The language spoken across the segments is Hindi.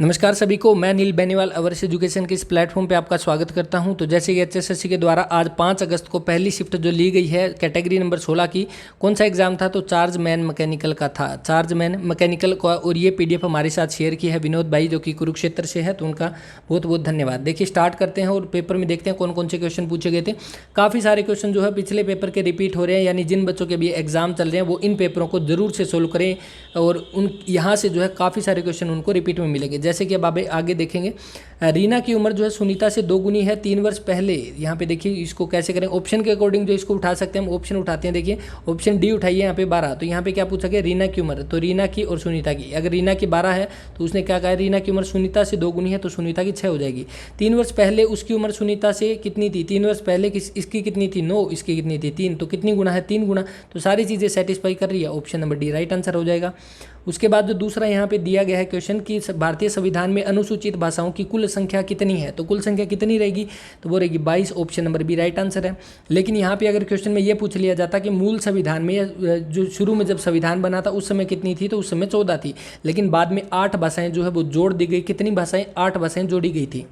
नमस्कार सभी को, मैं नील बेनीवाल अवर्स एजुकेशन के इस प्लेटफॉर्म पे आपका स्वागत करता हूं। तो जैसे कि एचएसएससी के द्वारा आज 5 अगस्त को पहली शिफ्ट जो ली गई है कैटेगरी नंबर 16 की, कौन सा एग्जाम था? तो चार्ज मैन मैकेनिकल का था, चार्ज मैन मैकेनिकल का। और ये पीडीएफ हमारे साथ शेयर की है विनोद भाई जो कि कुरुक्षेत्र से है, तो उनका बहुत बहुत धन्यवाद। देखिए स्टार्ट करते हैं और पेपर में देखते हैं कौन कौन से क्वेश्चन पूछे गए थे। काफ़ी सारे क्वेश्चन जो है पिछले पेपर के रिपीट हो रहे हैं, यानी जिन बच्चों के भी एग्जाम चल रहे हैं वो इन पेपरों को जरूर से सोल्व करें और उन यहाँ से जो है काफ़ी सारे क्वेश्चन उनको रिपीट में मिलेंगे। जैसे कि अब आगे देखेंगे, रीना की उम्र जो है सुनीता से 2 गुनी है 3 वर्ष पहले। यहाँ पे देखिए इसको कैसे करें, ऑप्शन के अकॉर्डिंग जो इसको उठा सकते हैं हम। ऑप्शन उठाते हैं, देखिए ऑप्शन डी उठाइए यहाँ पे 12। तो यहाँ पे क्या पूछा गया? रीना की उम्र, तो रीना की और सुनीता की। अगर रीना की 12 है तो उसने क्या कहा? रीना की उम्र सुनीता से 2 गुनी है तो सुनीता की 6 हो जाएगी। 3 वर्ष पहले उसकी उम्र सुनीता से कितनी थी? 3 वर्ष पहले इसकी कितनी थी? 9। इसकी कितनी थी? 3। तो कितनी गुना है? 3 गुना। तो सारी चीज़ें सेटिस्फाई कर रही है, option number D right answer हो जाएगा। उसके बाद जो दूसरा यहाँ पे दिया गया है क्वेश्चन कि भारतीय संविधान में अनुसूचित भाषाओं की कुल संख्या कितनी है? तो कुल संख्या कितनी रहेगी? तो वो रहेगी 22, option number B right answer है। लेकिन यहाँ पे अगर क्वेश्चन में ये पूछ लिया जाता कि मूल संविधान में जो शुरू में जब संविधान बना था उस समय कितनी थी? तो उस समय 14 थी, लेकिन बाद में 8 भाषाएं जो है वो जोड़ दी गई। कितनी भाषाएं? 8 भाषाएं जोड़ी गई थी।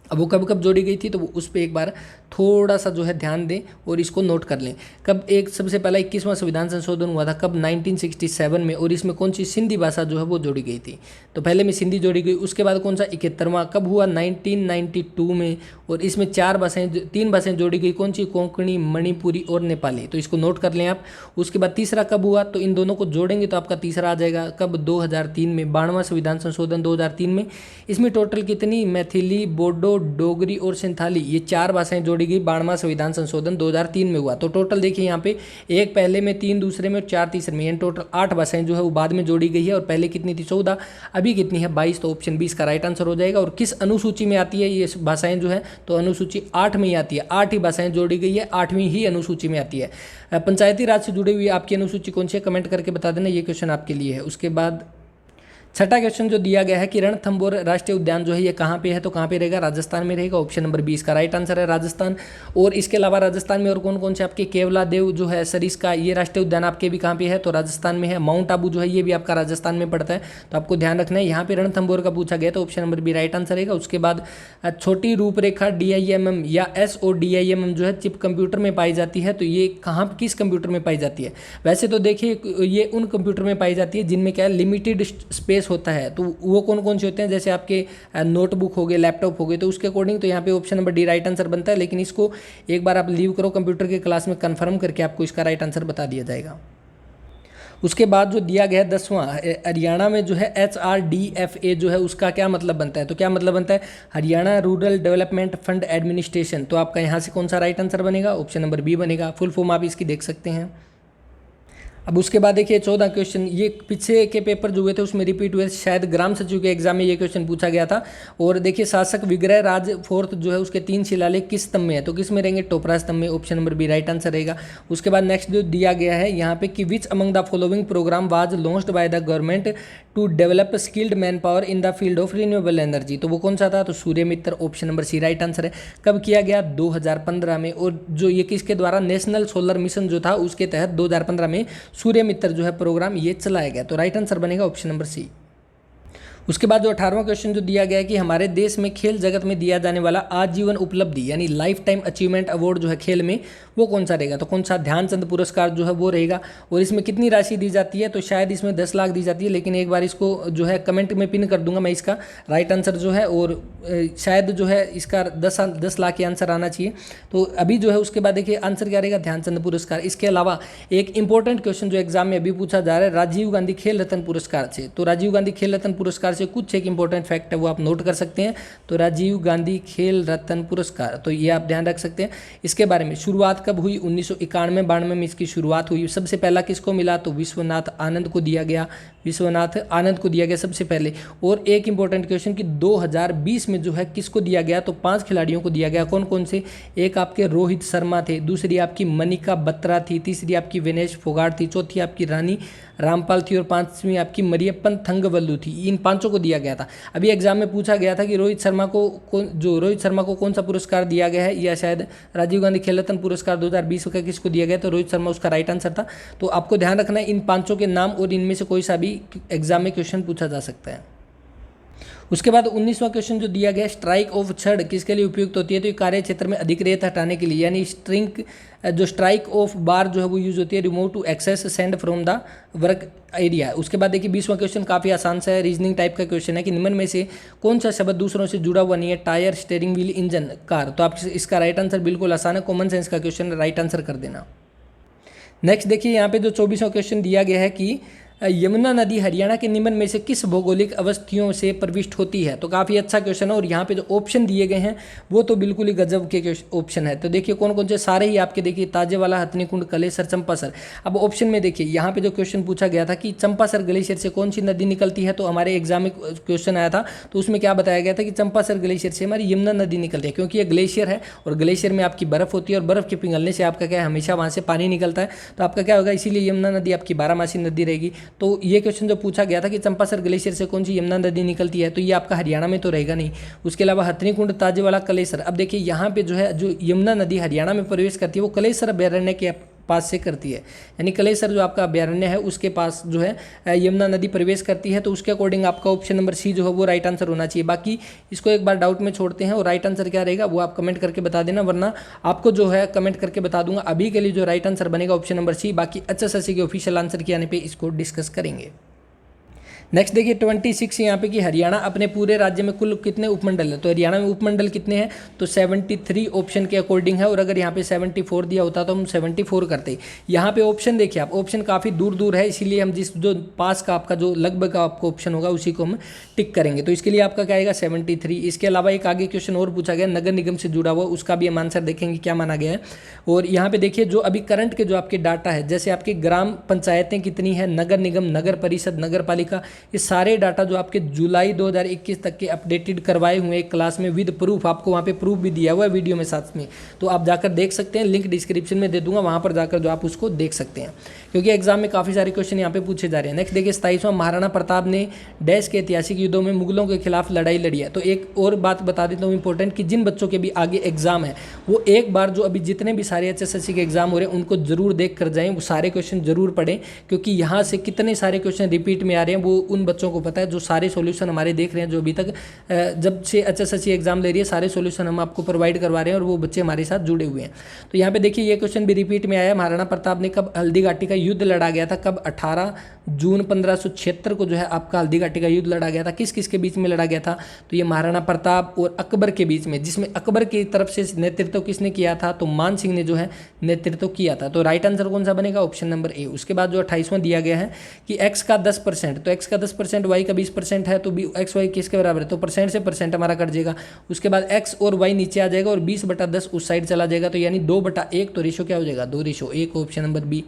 अब वो कब कब जोड़ी गई थी तो वो उस पर एक बार थोड़ा सा जो है ध्यान दें और इसको नोट कर लें। कब एक सबसे पहला 21वां संविधान संशोधन हुआ था? कब? 1967 में। और इसमें कौन सी सिंधी भाषा जो है वो जोड़ी गई थी? तो पहले में सिंधी जोड़ी गई। उसके बाद कौन सा? 71वां कब हुआ? 1992 में। और इसमें 3 भाषाएं जोड़ी गई। कौन सी? कोंकणी, मणिपुरी और नेपाली। तो इसको नोट कर लें आप। उसके बाद तीसरा कब हुआ? तो इन दोनों को जोड़ेंगे तो आपका तीसरा आ जाएगा। कब? 2003 में। 92वां संविधान संशोधन 2003 में। इसमें टोटल कितनी? मैथिली, बोडो, डोगरी और सिंथाली, ये 4 भाषाएं जोड़ी गई। 92वां संविधान संशोधन 2003 में हुआ। तो टोटल देखिए यहाँ पे 1 पहले में, 3 दूसरे में और 4 तीसरे में, यानी टोटल 8 भाषाएं जो है वो बाद में जोड़ी गई है। और पहले कितनी थी? 14। अभी कितनी है? 22। तो ऑप्शन 20 का राइट आंसर हो जाएगा। और किस अनुसूची में आती है ये भाषाएं जो है? तो अनुसूची 8 में ही आती है। 8 ही भाषाएं जोड़ी गई है, 8वीं ही अनुसूची में आती है। पंचायती राज से जुड़ी हुई आपकी अनुसूची कौन सी है? कमेंट करके बता देना, ये क्वेश्चन आपके लिए है। उसके बाद छठा क्वेश्चन जो दिया गया है कि रणथंभौर राष्ट्रीय उद्यान जो है ये कहाँ पे है? तो कहाँ पे रहेगा? राजस्थान में रहेगा। ऑप्शन नंबर 20 का राइट आंसर है राजस्थान। और इसके अलावा राजस्थान में और कौन कौन से आपके? केवला देव जो है सरिस्का, ये राष्ट्रीय उद्यान आपके भी कहाँ पे है? तो राजस्थान में है। माउंट आबू जो है ये भी आपका राजस्थान में पड़ता है, तो आपको ध्यान रखना है। यहाँ पे रणथंभौर का पूछा गया तो option number B right answer रहेगा। उसके बाद छोटी रूपरेखा DIMM या SODIMM जो है चिप कंप्यूटर में पाई जाती है, तो ये कहाँ किस कंप्यूटर में पाई जाती है? वैसे तो देखिए ये उन कंप्यूटर में पाई जाती है जिनमें क्या है? लिमिटेड स्पेस होता है। तो वो कौन कौन से होते हैं? जैसे आपके नोटबुक हो गए, लैपटॉप हो गए, तो उसके अकॉर्डिंग तो यहाँ पे option number D right answer बनता है। लेकिन इसको एक बार आप लीव करो कंप्यूटर के क्लास में, कंफर्म करके आपको इसका राइट आंसर बता दिया जाएगा। उसके बाद जो दिया गया है 10वां, हरियाणा में जो है HRDFA जो है उसका क्या मतलब बनता है? तो क्या मतलब बनता है? Haryana rural development fund administration. तो आपका यहाँ से कौन सा राइट आंसर बनेगा? ऑप्शन नंबर बी बनेगा। फुल फॉर्म आप इसकी देख सकते हैं। अब उसके बाद देखिए 14 क्वेश्चन, ये पीछे के पेपर जो हुए थे उसमें रिपीट हुए, शायद ग्राम सचिव के एग्जाम में ये क्वेश्चन पूछा गया था। और देखिए शासक विग्रह राज फोर्थ जो है उसके 3 शिलालेख किस स्तंभ में है? तो किस में रहेंगे? टोपरा स्तंभ में। Option number B right answer रहेगा। उसके बाद नेक्स्ट जो दिया गया है यहाँ पे कि which among the following program was launched by the government to develop skilled man power in the field of renewable energy. तो वो कौन सा था? तो Surya Mitra, option number C right answer है। कब किया गया? 2015 में। और जो ये किसके द्वारा? नेशनल सोलर मिशन जो था उसके तहत 2015 में सूर्य मित्र जो है प्रोग्राम ये चलाया गया। तो राइट आंसर बनेगा ऑप्शन नंबर सी। उसके बाद जो 18वां क्वेश्चन जो दिया गया है कि हमारे देश में खेल जगत में दिया जाने वाला आजीवन उपलब्धि यानी लाइफ टाइम अचीवमेंट अवार्ड जो है खेल में, वो कौन सा रहेगा? तो कौन सा? ध्यानचंद पुरस्कार जो है वो रहेगा। और इसमें कितनी राशि दी जाती है? तो शायद इसमें 10 लाख दी जाती है, लेकिन एक बार इसको जो है कमेंट में पिन कर दूंगा मैं इसका राइट आंसर जो है। और शायद जो है इसका 10 लाख के आंसर आना चाहिए। तो अभी जो है उसके बाद देखिए आंसर क्या रहेगा? ध्यानचंद पुरस्कार। इसके अलावा एक इंपॉर्टेंट क्वेश्चन जो एग्जाम में अभी पूछा जा रहा है राजीव गांधी खेल रत्न पुरस्कार से। तो राजीव गांधी खेल रत्न पुरस्कार से कुछ एक इंपॉर्टेंट फैक्ट है वो आप नोट कर सकते हैं। तो राजीव गांधी खेल रत्न पुरस्कार, तो ये आप ध्यान रख सकते हैं। इसके बारे में शुरुआत कब हुई? 1991-92 में इसकी शुरुआत हुई। सबसे पहला किसको मिला? तो विश्वनाथ आनंद को दिया गया। विश्वनाथ आनंद को दिया गया सबसे पहले। और एक इंपॉर्टेंट क्वेश्चन कि 2020 में जो है किसको दिया गया? तो 5 खिलाड़ियों को दिया गया। कौन कौन से? एक आपके रोहित शर्मा थे, दूसरी आपकी मनिका बत्रा थी, तीसरी आपकी विनेश फोगाट थी, चौथी आपकी रानी रामपाल थी और 5वीं आपकी मरियप्पन थंगवल्लू थी। इन 5 को दिया गया था। अभी एग्जाम में पूछा गया था कि रोहित शर्मा को कौन सा पुरस्कार दिया गया है, या शायद राजीव गांधी खेल रत्न पुरस्कार 2020 का किसको दिया गया? तो रोहित शर्मा उसका राइट आंसर था। तो आपको ध्यान रखना है इन 5 के नाम और इनमें से कोई सा भी एग्जाम में क्वेश्चन पूछा जा सकता है। उसके बाद 19वां क्वेश्चन जो दिया गया, स्ट्राइक ऑफ छड़ किसके लिए उपयुक्त होती है? तो ये कार्य क्षेत्र में अधिक रेत हटाने के लिए, यानी जो स्ट्राइक ऑफ बार जो है वो यूज होती है remove to excess sand from the work area. उसके बाद देखिए 20वां क्वेश्चन काफ़ी आसान सा है, रीजनिंग टाइप का क्वेश्चन है कि निम्न में से कौन सा शब्द दूसरों से जुड़ा हुआ नहीं है? Tyre, steering wheel, engine, car. तो आप इसका राइट आंसर बिल्कुल आसान है, कॉमन सेंस का क्वेश्चन, राइट आंसर कर देना। नेक्स्ट देखिए यहाँ पे जो 24वां क्वेश्चन दिया गया है कि यमुना नदी हरियाणा के निम्न में से किस भौगोलिक अवस्थियों से प्रविष्ट होती है? तो काफ़ी अच्छा क्वेश्चन है और यहाँ पे जो ऑप्शन दिए गए हैं वो तो बिल्कुल ही गजब के ऑप्शन है। तो देखिए कौन कौन से, सारे ही आपके देखिए ताजेवाला, हथनीकुंड, कलेसर, चंपासर। अब ऑप्शन में देखिए यहाँ पे जो क्वेश्चन पूछा गया था कि चंपासर ग्लेशियर से कौन सी नदी निकलती है, तो हमारे एग्जाम में क्वेश्चन आया था तो उसमें क्या बताया गया था कि चंपासर ग्लेशियर से हमारी यमुना नदी निकलती है, क्योंकि ये ग्लेशियर है और ग्लेशियर में आपकी बर्फ होती है और बर्फ के पिघलने से आपका क्या है, हमेशा वहाँ से पानी निकलता है, तो आपका क्या होगा, इसीलिए यमुना नदी आपकी बारहमासी नदी रहेगी। तो ये क्वेश्चन जो पूछा गया था कि चंपासर ग्लेशियर से कौन सी यमुना नदी निकलती है, तो ये आपका हरियाणा में तो रहेगा नहीं। उसके अलावा हथनीकुंड, ताजेवाला, कलेसर। अब देखिए यहाँ पे जो है जो यमुना नदी हरियाणा में प्रवेश करती है वो कलेसर अभ्यारण्य के पास से करती है, यानी कलेसर जो आपका अभ्यारण्य है उसके पास जो है यमुना नदी प्रवेश करती है। तो उसके अकॉर्डिंग आपका ऑप्शन नंबर सी जो है वो राइट आंसर होना चाहिए। बाकी इसको एक बार डाउट में छोड़ते हैं और राइट आंसर क्या रहेगा वो आप कमेंट करके बता देना, वरना आपको जो है कमेंट करके बता दूंगा। अभी के लिए जो राइट आंसर बनेगा ऑप्शन नंबर सी, बाकी HSSC के ऑफिशियल आंसर के आने पर इसको डिस्कस करेंगे। नेक्स्ट देखिए 26 यहाँ पे कि हरियाणा अपने पूरे राज्य में कुल कितने उपमंडल है? तो हरियाणा में उपमंडल कितने हैं? तो 73 ऑप्शन के अकॉर्डिंग है, और अगर यहाँ पे 74 दिया होता तो हम 74 करते। यहाँ पे ऑप्शन देखिए आप, ऑप्शन काफ़ी दूर दूर है, इसीलिए हम जो पास का आपका जो लगभग का आपको ऑप्शन होगा उसी को हम टिक करेंगे। तो इसके लिए आपका क्या आएगा 73। इसके अलावा एक आगे क्वेश्चन और पूछा गया नगर निगम से जुड़ा हुआ, उसका भी हम आंसर देखेंगे क्या माना गया है। और यहाँ पे देखिए जो अभी करंट के जो आपके डाटा है, जैसे आपकी ग्राम पंचायतें कितनी है, नगर निगम, नगर परिषद, नगर पालिका, ये सारे डाटा जो आपके जुलाई 2021 तक के अपडेटेड करवाए हुए एक क्लास में विद प्रूफ, आपको वहाँ पे प्रूफ भी दिया हुआ है वीडियो में साथ में, तो आप जाकर देख सकते हैं, लिंक डिस्क्रिप्शन में दे दूंगा, वहाँ पर जाकर जो आप उसको देख सकते हैं, क्योंकि एग्जाम में काफ़ी सारे क्वेश्चन यहाँ पे पूछे जा रहे हैं। नेक्स्ट देखिए 27वां महाराणा प्रताप ने डैश के ऐतिहासिक युद्धों में मुगलों के खिलाफ लड़ाई लड़ी है। तो एक और बात बता देता हूँ इंपॉर्टेंट, कि जिन बच्चों के भी आगे एग्जाम है वो एक बार जो अभी जितने भी सारे HSSC के एग्जाम हो रहे हैं उनको जरूर देख कर जाएं, वो सारे क्वेश्चन जरूर पढ़ें, क्योंकि यहाँ से कितने सारे क्वेश्चन रिपीट में आ रहे हैं वो उन बच्चों को पता है जो सारे सॉल्यूशन हमारे देख रहे हैं, जो अभी तक जब से HSSC एग्जाम ले रही है सारे सॉल्यूशन हम आपको प्रोवाइड करवा रहे हैं और वो बच्चे हमारे साथ जुड़े हुए हैं। तो यहाँ पे देखिए ये क्वेश्चन भी रिपीट में आया, महाराणा प्रताप ने कब हल्दी घाटी का युद्ध लड़ा गया था? कब? 18 जून 1576 को जो है आपका हल्दी घाटी का युद्ध लड़ा गया था। किस किस के बीच में लड़ा गया था? तो ये महाराणा प्रताप और अकबर के बीच में, जिसमें अकबर की तरफ से नेतृत्व किसने किया था? तो मान सिंह ने जो है नेतृत्व किया था। तो राइट आंसर कौन सा बनेगा? Option number A. उसके बाद जो 28वां दिया गया है कि x का 10%, तो x का 10%, y का 20% है, तो x y किसके बराबर है? तो परसेंट से परसेंट हमारा कट जाएगा। उसके बाद x और y नीचे आ जाएगा और 20/10 उस साइड चला जाएगा, तो यानी 2/1, तो रेशो क्या हो जाएगा? 2:1, ऑप्शन नंबर बी।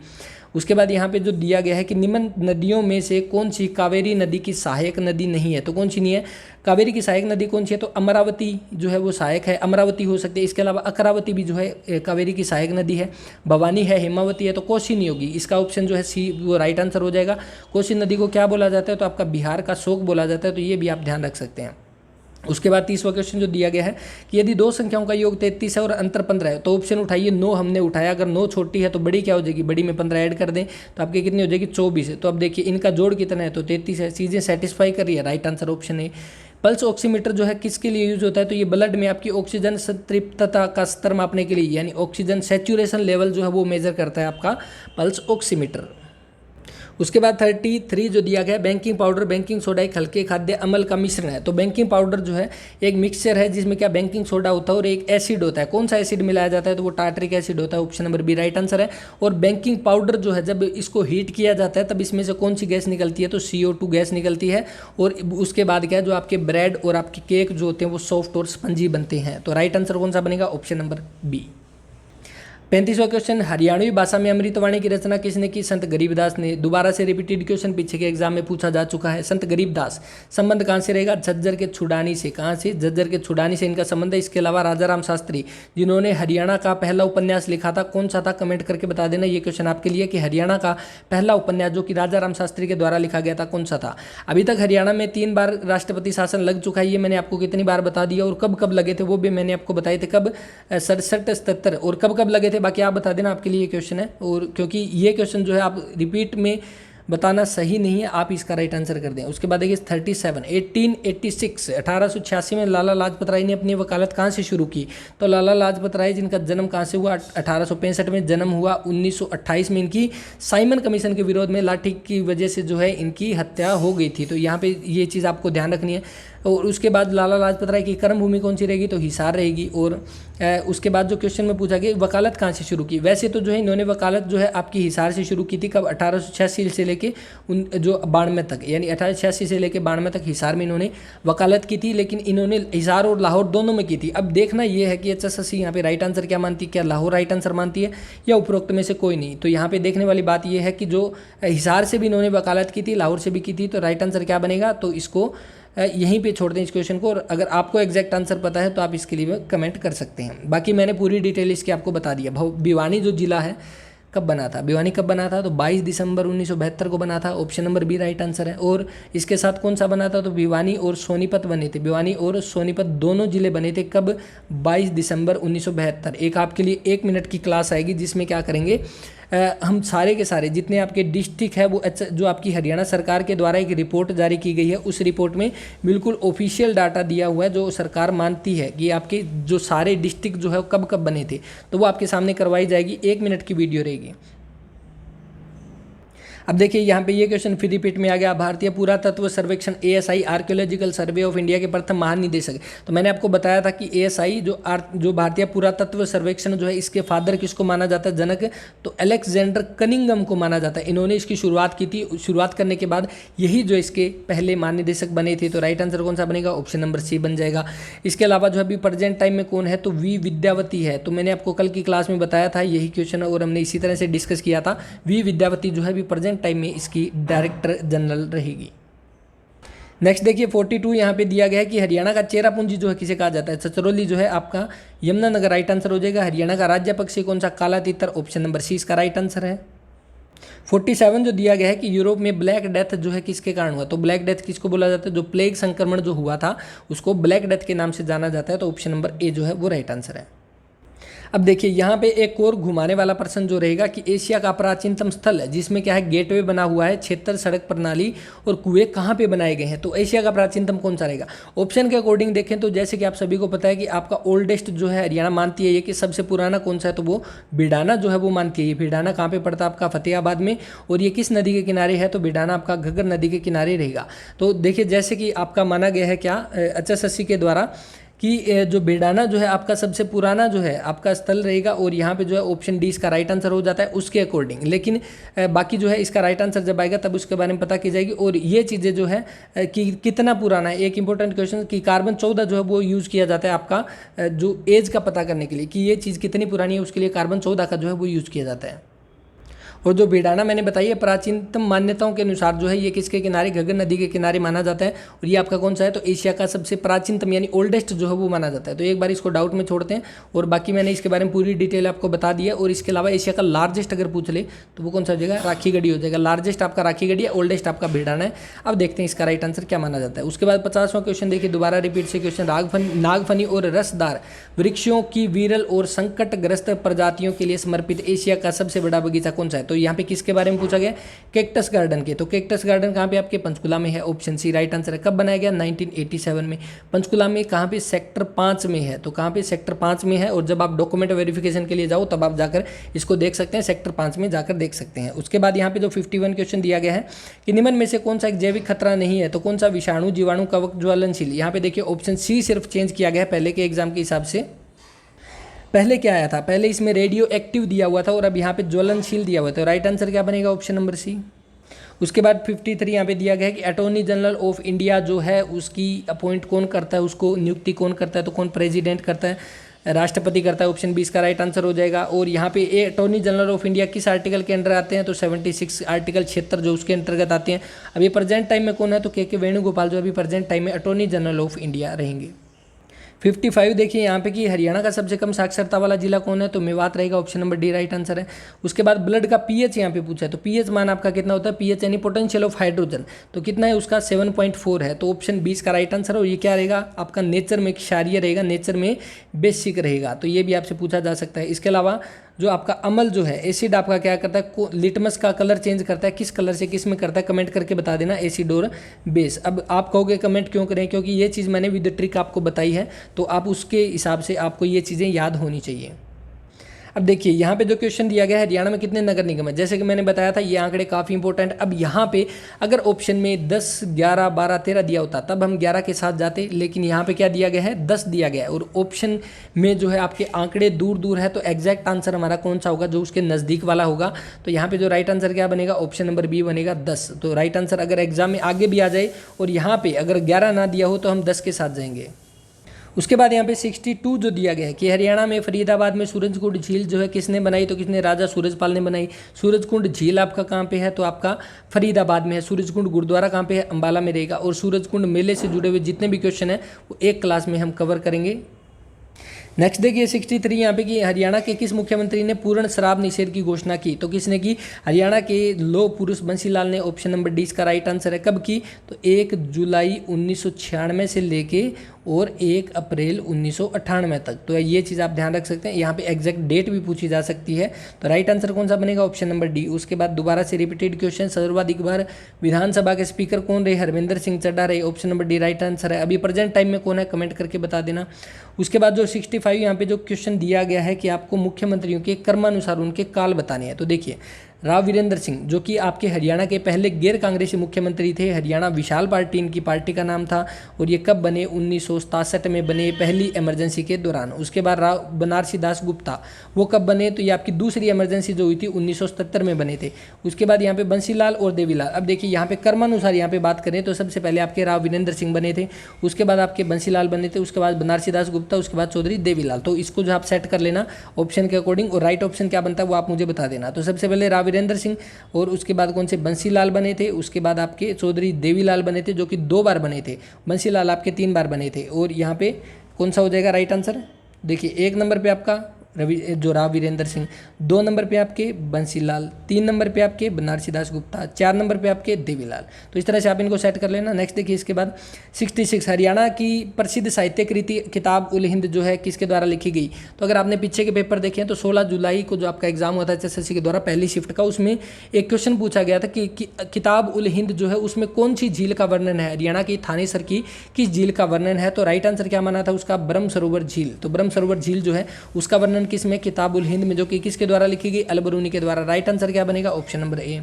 उसके बाद यहाँ पे जो दिया गया है कि निम्न नदियों में से कौन सी कावेरी नदी की सहायक नदी नहीं है? तो कौन सी नहीं है? कावेरी की सहायक नदी कौन सी है? तो अमरावती जो है वो सहायक है, अमरावती हो सकती है। इसके अलावा अकरावती भी जो है कावेरी की सहायक नदी है, भवानी है, हेमावती है, तो कोसी नहीं होगी। इसका ऑप्शन जो है सी वो राइट आंसर हो जाएगा। कोसी नदी को क्या बोला जाता है? तो आपका बिहार का शोक बोला जाता है, तो ये भी आप ध्यान रख सकते हैं। उसके बाद 30वां क्वेश्चन जो दिया गया है कि यदि दो संख्याओं का योग 33 है और अंतर 15 है, तो ऑप्शन उठाइए। 9 हमने उठाया, अगर 9 छोटी है तो बड़ी क्या हो जाएगी? बड़ी में 15 ऐड कर दें तो आपकी कितनी हो जाएगी? 24 है। तो अब देखिए इनका जोड़ कितना है? तो 33 है। चीज़ें सेटिस्फाई कर रही है, राइट आंसर ऑप्शन है। पल्स ऑक्सीमीटर जो है किसके लिए यूज होता है? तो ये ब्लड में आपकी ऑक्सीजन संतृप्तता का स्तर मापने के लिए, यानी ऑक्सीजन सैचुरेशन लेवल जो है वो मेजर करता है आपका पल्स ऑक्सीमीटर। उसके बाद 33 जो दिया गया, बेकिंग पाउडर, बेकिंग सोडा एक हल्के खाद्य अम्ल का मिश्रण है। तो बेकिंग पाउडर जो है एक मिक्सचर है जिसमें क्या बेकिंग सोडा होता है और एक एसिड होता है। कौन सा एसिड मिलाया जाता है? तो वो टार्टरिक एसिड होता है, option number B right answer है। और बेकिंग पाउडर जो है जब इसको हीट किया जाता है तब इसमें से कौन सी गैस निकलती है? तो CO2 गैस निकलती है। और उसके बाद क्या है, जो आपके ब्रेड और आपके केक जो होते हैं वो सॉफ्ट और स्पंजी बनते हैं। तो राइट आंसर कौन सा बनेगा? Option number B. 35वां क्वेश्चन, हरियाणवी भाषा में अमृतवाणी की रचना किसने की? संत गरीबदास ने। दोबारा से रिपीटेड क्वेश्चन पीछे के एग्जाम में पूछा जा चुका है। संत गरीबदास, संबंध कहाँ से रहेगा? झज्जर के छुड़ानी से। कहाँ से? झज्जर के छुड़ानी से इनका संबंध है। इसके अलावा राजा राम शास्त्री जिन्होंने हरियाणा का पहला उपन्यास लिखा था, कौन सा था? कमेंट करके बता देना। ये क्वेश्चन आपके लिए कि हरियाणा का पहला उपन्यास जो कि राजा राम शास्त्री के द्वारा लिखा गया था, कौन सा था? अभी तक हरियाणा में 3 बार राष्ट्रपति शासन लग चुका है, ये मैंने आपको कितनी बार बता दिया, और कब कब लगे थे वो भी मैंने आपको बताए थे। कब? 67, 77, और कब कब लगे थे बाकी आप बता देना, आपके लिए क्वेश्चन है। और क्योंकि ये क्वेश्चन जो है आप रिपीट में बताना सही नहीं है, आप इसका राइट आंसर कर दें। उसके बाद देखिए 37 1886 1886 में लाला लाजपत राय ने अपनी वकालत कहाँ से शुरू की? तो लाला लाजपत राय जिनका जन्म कहाँ से हुआ? 1865 में जन्म हुआ। 1928 में इनकी साइमन कमीशन के विरोध में लाठी की वजह से जो है इनकी हत्या हो गई थी। तो यहाँ पे ये चीज़ आपको ध्यान रखनी है। और उसके बाद लाला लाजपत राय की कर्म भूमि कौन सी रहेगी? तो हिसार रहेगी। और उसके बाद जो क्वेश्चन में पूछा गया वकालत कहाँ से शुरू की? वैसे तो जो है इन्होंने वकालत जो है आपकी हिसार से शुरू की थी। कब? 1886 से लेके जो 92 तक, यानी 1886 से लेके 92 तक हिसार में इन्होंने वकालत की थी। लेकिन इन्होंने हिसार और लाहौर दोनों में की थी। अब देखना यह है कि HSSC यहाँ पे राइट आंसर क्या मानती है? क्या लाहौर राइट आंसर मानती है या उपरोक्त में से कोई नहीं? तो यहाँ पे देखने वाली बात यह है कि जो हिसार से भी इन्होंने वकालत की थी, लाहौर से भी की थी, तो राइट आंसर क्या बनेगा? तो इसको यहीं पे छोड़ दें इस क्वेश्चन को। और अगर आपको एग्जैक्ट आंसर पता है तो आप इसके लिए कमेंट कर सकते हैं। बाकी मैंने पूरी डिटेल इसकी आपको बता दिया। भिवानी जो जिला है कब बना था? भिवानी कब बना था? तो 22 दिसंबर 1972 को बना था। Option number B right answer है। और इसके साथ कौन सा बना था? तो भिवानी और सोनीपत बने थे। भिवानी और सोनीपत दोनों जिले बने थे। कब? 22 दिसंबर 1972। एक आपके लिए 1 मिनट की क्लास आएगी जिसमें क्या करेंगे, हम सारे के सारे जितने आपके डिस्ट्रिक्ट है वो जो आपकी हरियाणा सरकार के द्वारा एक रिपोर्ट जारी की गई है, उस रिपोर्ट में बिल्कुल ऑफिशियल डाटा दिया हुआ है जो सरकार मानती है कि आपके जो सारे डिस्ट्रिक्ट जो है वो कब कब बने थे, तो वो आपके सामने करवाई जाएगी। 1 मिनट की वीडियो रहेगी। अब देखिए यहाँ पे ये क्वेश्चन फिर रिपीट में आ गया। भारतीय पुरातत्व सर्वेक्षण ASI archaeological survey of India के प्रथम महानिदेशक। तो मैंने आपको बताया था कि ASI जो भारतीय पुरातत्व सर्वेक्षण जो है इसके फादर किसको माना जाता है? जनक। तो अलेक्जेंडर कनिंगम को माना जाता है। इन्होंने इसकी शुरुआत की थी। शुरुआत करने के बाद यही जो इसके पहले महानिदेशक बने थे। तो राइट आंसर कौन सा बनेगा? ऑप्शन नंबर सी बन जाएगा। इसके अलावा जो अभी प्रेजेंट टाइम में कौन है? तो वी विद्यावती है। तो मैंने आपको कल की क्लास में बताया था यही क्वेश्चन और हमने इसी तरह से डिस्कस किया था। वी विद्यावती जो है अभी प्रेजेंट टाइम में इसकी डायरेक्टर जनरल रहेगी। नेक्स्ट देखिए 42 यहाँ पे दिया गया है कि हरियाणा का चेरापूंजी जो है किसे कहा जाता है? छछरौली जो है आपका यमुनानगर राइट आंसर हो जाएगा। हरियाणा का राज्य पक्षी कौन सा? काला तीतर। ऑप्शन नंबर सी इसका राइट आंसर है। 47 जो दिया गया है कि यूरोप में ब्लैक डेथ जो है किसके कारण हुआ? तो ब्लैक डेथ किसको बोला जाता है? जो प्लेग संक्रमण जो हुआ था उसको ब्लैक डेथ के नाम से जाना जाता है। तो ऑप्शन नंबर ए जो है वो राइट आंसर है। अब देखिए यहाँ पे एक और घुमाने वाला प्रश्न जो रहेगा कि एशिया का प्राचीनतम स्थल है जिसमें क्या है गेटवे बना हुआ है, क्षेत्र, सड़क प्रणाली और कुएं कहाँ पे बनाए गए हैं? तो एशिया का प्राचीनतम कौन सा रहेगा? ऑप्शन के अकॉर्डिंग देखें तो जैसे कि आप सभी को पता है कि आपका ओल्डेस्ट जो है हरियाणा मानती है ये कि सबसे पुराना कौन सा है? तो वो भिडाना जो है वो मानती है। ये भिडाना कहाँ पे पड़ता है? आपका फतेहाबाद में। और ये किस नदी के किनारे है? तो भिडाना आपका घग्गर नदी के किनारे रहेगा। तो देखिए जैसे कि आपका माना गया है क्या HSSC के द्वारा कि जो भिडाना जो है आपका सबसे पुराना जो है आपका स्थल रहेगा। और यहाँ पे जो है ऑप्शन डी इसका राइट आंसर हो जाता है उसके अकॉर्डिंग। लेकिन बाकी जो है इसका राइट आंसर जब आएगा तब उसके बारे में पता की जाएगी। और ये चीज़ें जो है कि कितना पुराना है, एक इंपॉर्टेंट क्वेश्चन कि कार्बन 14 जो है वो यूज़ किया जाता है आपका जो एज का पता करने के लिए कि ये चीज़ कितनी पुरानी है, उसके लिए कार्बन 14 का जो है वो यूज़ किया जाता है। और जो भिडाना मैंने बताई है प्राचीनतम मान्यताओं के अनुसार जो है ये किसके किनारे? घग्गर नदी के किनारे माना जाता है। और ये आपका कौन सा है? तो एशिया का सबसे प्राचीनतम यानी ओल्डेस्ट जो है वो माना जाता है। तो एक बार इसको डाउट में छोड़ते हैं। और बाकी मैंने इसके बारे में पूरी डिटेल आपको बता दी है। और इसके अलावा एशिया का लार्जेस्ट अगर पूछ ले तो वो कौन सा हो जाएगा? राखीगढ़ी हो जाएगा। लार्जेस्ट आपका राखीगढ़ी है, ओल्डेस्ट आपका भिडाना है। अब देखते हैं इसका राइट आंसर क्या माना जाता है। उसके बाद 50वां क्वेश्चन देखिए दोबारा रिपीट से क्वेश्चन। नागफनी और रसदार वृक्षों की विरल और संकटग्रस्त प्रजातियों के लिए समर्पित एशिया का सबसे बड़ा बगीचा कौन सा है? तो यहाँ पे किसके बारे में पूछा गया? कैक्टस गार्डन के। तो कैक्टस गार्डन कहाँ पे? आपके पंचकुला में है। ऑप्शन सी राइट आंसर है। कब बनाया गया? 1987 में। पंचकुला में कहाँ पे? सेक्टर 5 में है। तो कहाँ पे? सेक्टर 5 में है। और जब आप डॉक्यूमेंट वेरिफिकेशन के लिए जाओ तब आप जाकर इसको देख सकते हैं, सेक्टर 5 में जाकर देख सकते हैं। उसके बाद यहाँ पे जो 51 क्वेश्चन दिया गया है कि निम्न में से कौन सा एक जैविक खतरा नहीं है? तो कौन सा? विषाणु, जीवाणु, कवक, ज्वलनशील। यहाँ पे देखिए ऑप्शन सी सिर्फ चेंज किया गया है पहले के एग्जाम के हिसाब से। पहले क्या आया था? पहले इसमें रेडियो एक्टिव दिया हुआ था और अब यहाँ पे ज्वलनशील दिया हुआ था। तो राइट आंसर क्या बनेगा? Option number C. उसके बाद 53 यहाँ पे दिया गया है कि अटॉर्नी जनरल ऑफ इंडिया जो है उसकी अपॉइंट कौन करता है, उसको नियुक्ति कौन करता है? तो कौन? प्रेसिडेंट करता है, राष्ट्रपति करता है। ऑप्शन बी इसका राइट आंसर हो जाएगा। और यहाँ पे ए अटॉर्नी जनरल ऑफ इंडिया किस आर्टिकल के अंडर आते हैं? तो 76 आर्टिकल 76 जो उसके अंतर्गत आते हैं। अभी प्रेजेंट टाइम में कौन है? तो के वेणुगोपाल जो अभी प्रेजेंट टाइम में अटॉर्नी जनरल ऑफ इंडिया रहेंगे। 55 देखिए यहाँ पे कि हरियाणा का सबसे कम साक्षरता वाला जिला कौन है? तो मेवात रहेगा। Option number D right answer है। उसके बाद ब्लड का पीएच यहाँ पे पूछा है। तो पीएच मान आपका कितना होता है? पीएच यानी पोटेंशियल ऑफ हाइड्रोजन। तो कितना है उसका? 7.4 है। तो ऑप्शन 20 का राइट आंसर है। और ये क्या रहेगा? आपका नेचर में क्षारीय रहेगा, नेचर में बेसिक रहेगा। तो ये भी आपसे पूछा जा सकता है। इसके अलावा जो आपका अम्ल जो है, एसिड आपका क्या करता है, लिटमस का कलर चेंज करता है, किस कलर से किस में करता है, कमेंट करके बता देना, एसिड और बेस। अब आप कहोगे कमेंट क्यों करें, क्योंकि ये चीज़ मैंने विद ट्रिक आपको बताई है, तो आप उसके हिसाब से आपको ये चीज़ें याद होनी चाहिए। अब देखिए यहाँ पे जो क्वेश्चन दिया गया है, हरियाणा में कितने नगर निगम है, जैसे कि मैंने बताया था ये आंकड़े काफ़ी इंपॉर्टेंट। अब यहाँ पे अगर ऑप्शन में 10, 11, 12, 13 दिया होता तब हम 11 के साथ जाते, लेकिन यहाँ पे क्या दिया गया है, 10 दिया गया है, और ऑप्शन में जो है आपके आंकड़े दूर दूर है, तो एग्जैक्ट आंसर हमारा कौन सा होगा, जो उसके नज़दीक वाला होगा। तो यहाँ पे जो राइट आंसर क्या बनेगा, ऑप्शन नंबर बी बनेगा 10। तो राइट आंसर अगर एग्जाम में आगे भी आ जाए और यहाँ पे अगर 11 ना दिया हो तो हम 10 के साथ जाएंगे। उसके बाद यहाँ पे 62 जो दिया गया है कि हरियाणा में फरीदाबाद में सूरजकुंड झील जो है किसने बनाई, तो किसने, राजा सूरजपाल ने बनाई। सूरजकुंड झील आपका कहाँ पे है, तो आपका फरीदाबाद में है। सूरजकुंड गुरुद्वारा कहाँ पे है, अंबाला में रहेगा। और सूरजकुंड मेले से जुड़े हुए जितने भी क्वेश्चन हैं वो एक क्लास में हम कवर करेंगे। नेक्स्ट देखिए 63 यहाँ पे कि हरियाणा के किस मुख्यमंत्री ने पूर्ण शराब निषेध की घोषणा की, तो किसने की, हरियाणा के लौह पुरुष बंसीलाल ने। ऑप्शन नंबर डी इसका राइट आंसर है। कब की, तो 1 जुलाई 1996 से लेके और 1 अप्रैल 1998 तक। तो ये चीज़ आप ध्यान रख सकते हैं, यहाँ पे एग्जैक्ट डेट भी पूछी जा सकती है। तो राइट आंसर कौन सा बनेगा, ऑप्शन नंबर डी। उसके बाद दोबारा से रिपीटेड क्वेश्चन, सर्वाधिक बार विधानसभा के स्पीकर कौन रहे, हरविंदर सिंह चड्ढा रहे। Option number D right answer है। अभी प्रेजेंट टाइम में कौन है, कमेंट करके बता देना। उसके बाद जो 65 यहाँ पे जो क्वेश्चन दिया गया है कि आपको मुख्यमंत्रियों के क्रमानुसार उनके काल बताने हैं। तो देखिए राव वीरेंद्र सिंह जो कि आपके हरियाणा के पहले गैर कांग्रेसी मुख्यमंत्री थे, हरियाणा विशाल पार्टी इनकी पार्टी का नाम था, और ये कब बने, 1967 में बने, पहली इमरजेंसी के दौरान। उसके बाद राव बनारसी दास गुप्ता वो कब बने, तो ये आपकी दूसरी इमरजेंसी जो हुई थी 1977 में बने थे। उसके बाद यहाँ पे बंसीलाल और देवीलाल। अब देखिए यहाँ पे क्रमानुसार यहाँ पे बात करें तो सबसे पहले आपके राव वीरेंद्र सिंह बने थे, उसके बाद आपके बंसीलाल बने थे, उसके बाद बनारसी दास गुप्ता, उसके बाद चौधरी देवीलाल। तो इसको जो आप सेट कर लेना ऑप्शन के अकॉर्डिंग, और राइट ऑप्शन क्या बनता है वो आप मुझे बता देना। तो सबसे पहले राव वीरेंद्र सिंह, और उसके बाद कौन से, बंसीलाल बने थे, उसके बाद आपके चौधरी देवीलाल बने थे जो कि 2 बार बने थे, बंसीलाल आपके 3 बार बने थे। और यहाँ पे कौन सा हो जाएगा राइट आंसर, देखिए 1 नंबर पे आपका जो राव वीरेंद्र सिंह, 2 नंबर पे आपके बंसीलाल, 3 नंबर पे आपके बनारसी दास गुप्ता, 4 नंबर पे आपके देवीलाल। तो इस तरह से आप इनको सेट कर लेना। नेक्स्ट देखिए इसके बाद 66 हरियाणा की प्रसिद्ध साहित्यिक कृति किताब उल हिंद जो है किसके द्वारा लिखी गई। तो अगर आपने पीछे के पेपर देखे हैं तो 16 जुलाई को जो आपका एग्जाम हुआ था एचएसएससी के द्वारा पहली शिफ्ट का, उसमें एक क्वेश्चन पूछा गया था कि किताब उल हिंद जो है उसमें कौन सी झील का वर्णन है, हरियाणा की थानेसर की किस झील का वर्णन है। तो राइट आंसर क्या माना था उसका, ब्रह्म सरोवर झील। तो ब्रह्म सरोवर झील जो है उसका वर्णन किस में, किताब उल हिंद में, जो कि किसके द्वारा लिखी गई, अलबरूनी के द्वारा। राइट आंसर क्या बनेगा, ऑप्शन नंबर ए।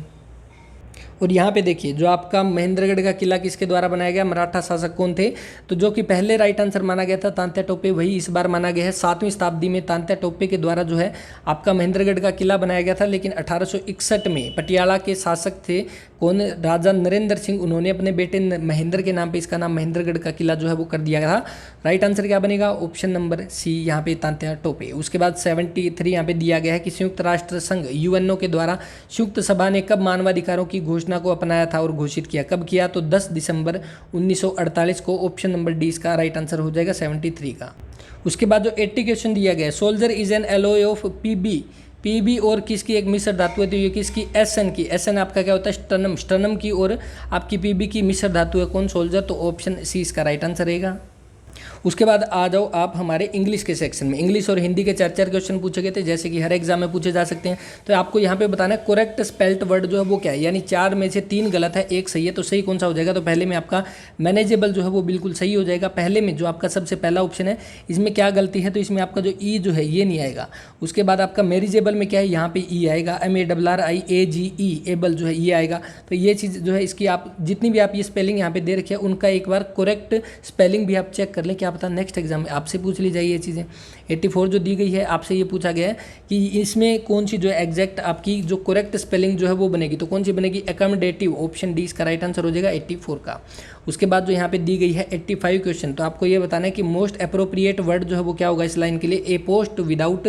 और यहाँ पे देखिए जो आपका महेंद्रगढ़ का किला किसके द्वारा बनाया गया, मराठा शासक कौन थे, तो जो कि पहले राइट आंसर माना गया था तांत्या टोपे, वही इस बार माना गया है। 7वीं शताब्दी में तांत्या टोपे के द्वारा जो है आपका महेंद्रगढ़ का किला बनाया गया था, लेकिन 1861 में पटियाला के शासक थे कौन, राजा नरेंद्र सिंह, उन्होंने अपने बेटे महेंद्र के नाम पे इसका नाम महेंद्रगढ़ का किला जो है वो कर दिया गया था। राइट आंसर क्या बनेगा, ऑप्शन नंबर सी यहाँ पे तांत्या टोपे। उसके बाद 73 यहाँ पे दिया गया है कि संयुक्त राष्ट्र संघ यूएनओ के द्वारा संयुक्त सभा ने कब मानवाधिकारों की घोषणा को अपनाया था और घोषित किया, कब किया, तो 10 दिसंबर 1948 को। ऑप्शन नंबर डी इसका राइट आंसर हो जाएगा 73 का। उसके बाद जो 80 क्वेश्चन दिया गया है, solder is an alloy of PB और किसकी एक मिश्र धातु है, तो ये किसकी, एसएन की। एसएन आपका क्या होता है, स्टर्नम की, और आपकी पीबी की मिश्र धातु है कौन, सोल्जर। तो ऑप्शन सी इसका राइट आंसर रहेगा। उसके बाद आ जाओ आप हमारे इंग्लिश के सेक्शन में। इंग्लिश और हिंदी के 4 क्वेश्चन पूछे गए थे, जैसे कि हर एग्जाम में पूछे जा सकते हैं। तो आपको यहाँ पे बताना है करेक्ट स्पेल्ट वर्ड जो है वो क्या है, यानी 4 में से 3 गलत है, 1 सही है। तो सही कौन सा हो जाएगा, तो पहले में आपका मैनेजेबल जो है वो बिल्कुल सही हो जाएगा। पहले में जो आपका सबसे पहला ऑप्शन है इसमें क्या गलती है, तो इसमें आपका जो ई जो है ये नहीं आएगा। उसके बाद आपका मैरिजेबल में क्या है, यहाँ पे ई आएगा, MARRIAGE एबल जो है ये आएगा। तो ये चीज़ जो है इसकी आप जितनी भी आप ये स्पेलिंग यहाँ पे दे रखे हैं उनका एक बार करेक्ट स्पेलिंग भी आप चेक कर लें, क्या पता नेक्स्ट एग्जाम में आपसे पूछ ली जाए ये चीज़ें। 84 जो दी गई है आपसे ये पूछा गया है कि इसमें कौन सी जो है एग्जैक्ट आपकी जो करेक्ट स्पेलिंग जो है वो बनेगी, तो कौन सी बनेगी, अकोमोडेटिव। ऑप्शन डी इसका राइट आंसर हो जाएगा 84 का। उसके बाद जो यहाँ पे दी गई है 85 क्वेश्चन, तो आपको ये बताना है कि मोस्ट अप्रोप्रिएट वर्ड जो है वो क्या होगा इस लाइन के लिए, ए पोस्ट विदाउट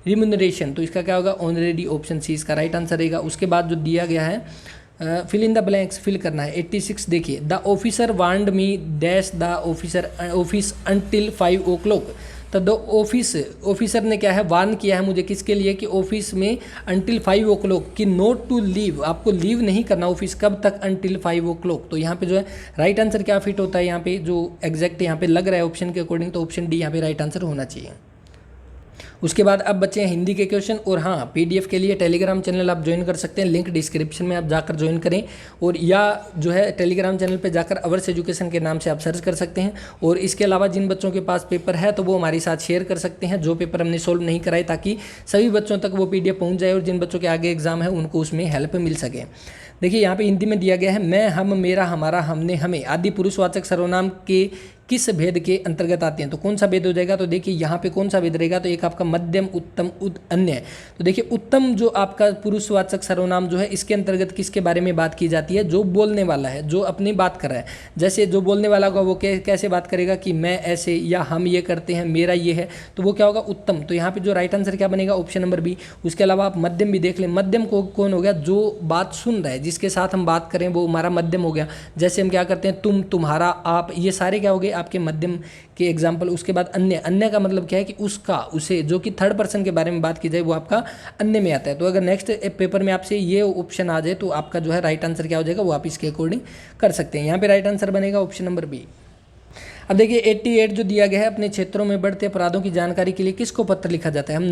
रिम्यूनरेशन। तो इसका क्या होगा, ऑनरेडी। ऑप्शन सी इसका राइट आंसर रहेगा। उसके बाद जो दिया गया है fill in the blanks fill करना है। 86 देखिए, the officer warned me dash the office until 5 o'clock। तो द ऑफिसर ने क्या है, वार्न किया है मुझे किसके लिए, कि ऑफिस में अंटिल 5 o'clock कि नोट टू लीव, आपको लीव नहीं करना ऑफिस, कब तक, अंटिल 5 o'clock। तो यहाँ पे जो है राइट आंसर क्या फिट होता है, यहाँ पे जो एग्जैक्ट यहाँ पे लग रहा है ऑप्शन के अकॉर्डिंग, तो ऑप्शन डी यहाँ पे राइट आंसर होना चाहिए। उसके बाद अब बचे हैं हिंदी के क्वेश्चन। और हाँ, पीडीएफ के लिए टेलीग्राम चैनल आप ज्वाइन कर सकते हैं, लिंक डिस्क्रिप्शन में आप जाकर ज्वाइन करें। और या जो है टेलीग्राम चैनल पे जाकर अवर्स एजुकेशन के नाम से आप सर्च कर सकते हैं। और इसके अलावा जिन बच्चों के पास पेपर है तो वो हमारे साथ शेयर कर सकते हैं जो पेपर हमने सोल्व नहीं कराए, ताकि सभी बच्चों तक वो पीडीएफ पहुंच जाए और जिन बच्चों के आगे एग्जाम है उनको उसमें हेल्प मिल सके। देखिए यहाँ पे हिंदी में दिया गया है, मैं, हम, मेरा, हमारा, हमने, हमें आदि पुरुषवाचक सर्वनाम के किस भेद के अंतर्गत आते हैं। तो कौन सा भेद हो जाएगा, तो देखिए यहाँ पे कौन सा भेद रहेगा, तो एक आपका मध्यम, उत्तम, अन्य। तो देखिए उत्तम जो आपका पुरुषवाचक सर्वनाम जो है इसके अंतर्गत किसके बारे में बात की जाती है, जो बोलने वाला है, जो अपनी बात कर रहा है। जैसे जो बोलने वाला होगा वो कैसे बात करेगा कि मैं ऐसे, या हम ये करते हैं, मेरा ये है, तो वो क्या होगा, उत्तम। तो यहाँ पे जो राइट आंसर क्या बनेगा, ऑप्शन नंबर बी। उसके अलावा आप मध्यम भी देख लें, मध्यम को कौन हो गया, जो बात सुन रहा है, जिसके साथ हम बात करें वो हमारा मध्यम हो गया। जैसे हम क्या करते हैं, तुम, तुम्हारा, आप, ये सारे क्या हो गए आपके मध्यम के एग्जाम्पल। उसके बाद अन्य, अन्य का मतलब क्या है कि उसका, उसे, जो कि थर्ड पर्सन के बारे में बात की जाए वो आपका अन्य में आता है। तो अगर नेक्स्ट पेपर में आपसे ये ऑप्शन आ जाए तो आपका जो है राइट आंसर क्या हो जाएगा, वो आप इसके अकॉर्डिंग कर सकते हैं। यहाँ पे राइट आंसर बनेगा ऑप्शन नंबर बी। अब देखिए 88 जो दिया गया है, अपने क्षेत्रों में बढ़ते अपराधों की जानकारी के लिए किसको पत्र लिखा जाता है। हम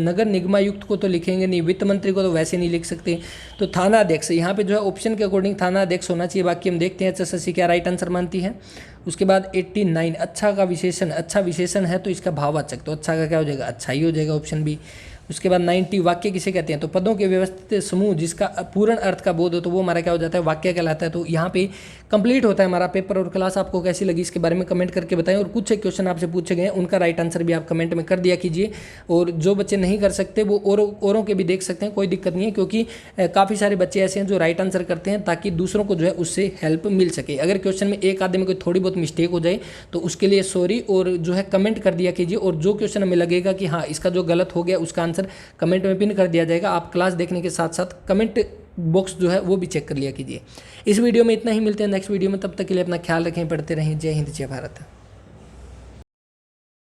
नगर निगमायुक्त को तो लिखेंगे नहीं, वित्त मंत्री को तो वैसे नहीं लिख सकते, तो थाना अध्यक्ष, यहाँ पे जो है ऑप्शन के अकॉर्डिंग थाना अध्यक्ष होना चाहिए। बाकी हम देखते हैं एचएसएससी क्या राइट आंसर मानती है। उसके बाद 89 अच्छा का विशेषण, अच्छा विशेषण है तो इसका भाववाचक, तो अच्छा का क्या हो जाएगा, अच्छा ही हो जाएगा, ऑप्शन बी। उसके बाद 90 वाक्य किसे कहते हैं, तो पदों के व्यवस्थित समूह जिसका पूर्ण अर्थ का बोध हो तो वो हमारा क्या हो जाता है, वाक्य कहलाता है। तो यहाँ पे कंप्लीट होता है हमारा पेपर। और क्लास आपको कैसी लगी इसके बारे में कमेंट करके बताएं। और कुछ क्वेश्चन आपसे पूछे गए उनका राइट आंसर भी आप कमेंट में कर दिया कीजिए। और जो बच्चे नहीं कर सकते वो औरों के भी देख सकते हैं, कोई दिक्कत नहीं है, क्योंकि काफ़ी सारे बच्चे ऐसे हैं जो राइट आंसर करते हैं ताकि दूसरों को जो है उससे हेल्प मिल सके। अगर क्वेश्चन में एक आधे में कोई थोड़ी बहुत मिस्टेक हो जाए तो उसके लिए सॉरी, और जो है कमेंट कर दिया कीजिए। और जो क्वेश्चन हमें लगेगा कि हाँ इसका जो गलत हो गया उसका आंसर कमेंट में पिन कर दिया जाएगा। आप क्लास देखने के साथ साथ कमेंट बॉक्स जो है वो भी चेक कर लिया कीजिए। इस वीडियो में इतना ही, मिलते हैं नेक्स्ट वीडियो में, तब तक के लिए अपना ख्याल रखें, पढ़ते रहें। जय हिंद, जय भारत।